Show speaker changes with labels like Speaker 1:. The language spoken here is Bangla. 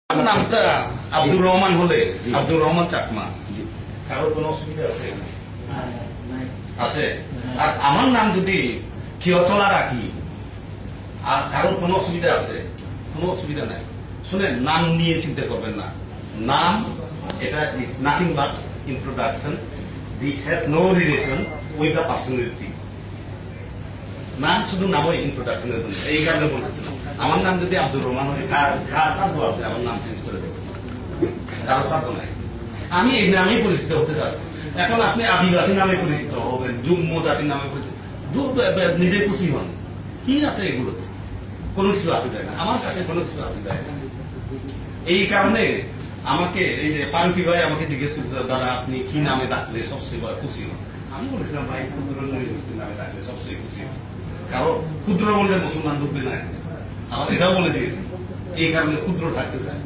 Speaker 1: আমার নামটা আব্দুর রহমান হলে আব্দুর রহমান চাকমা কারোর কোনো অসুবিধা আছে? আছে। আর আমার নাম যদি কিয়সলা রাখি আর কারোর কোনো অসুবিধা আছে? কোনো অসুবিধা নাই। শুনেন, নাম নিয়ে চিন্তা করবেন না। নাম এটা is nothing but introduction. This has no relation with the personality. নাম শুধু নামই ইন্ট্রোডাকশনের জন্য, এই কারণে বলতেছিলাম। আমার নাম যদি আব্দুর রহমান হয়, কার সাধ্য আছে আমার নাম চেঞ্জ করে দেবে? কারো সাধ্য নাই। আমি এই নামেই পরিচিত হতে চাচ্ছি। এখন আপনি আদিবাসী নামে পরিচিত হবেন, যুগ্ম জাতির নামে পরিচিত, নিজে খুশি হন। কি আছে এগুলোতে? কোনো কিছু আছে যায় না, আমার কাছে কোনো কিছু আছে যায় না। এই কারণে আমাকে এই যে পানকি ভাই আমাকে জিজ্ঞেস করতে, দাদা আপনি কি নামে ডাকলে সবচেয়ে খুশি হন? আমি বলেছিলাম ভাই ক্ষুদ্র নামে ডাকলে সবচেয়ে খুশি হন, কারণ ক্ষুদ্র বললে মুসলমান ঢুকবে না। আমার এটাও বলে দিয়েছি, এই কারণে ক্ষুদ্র থাকতে চায়।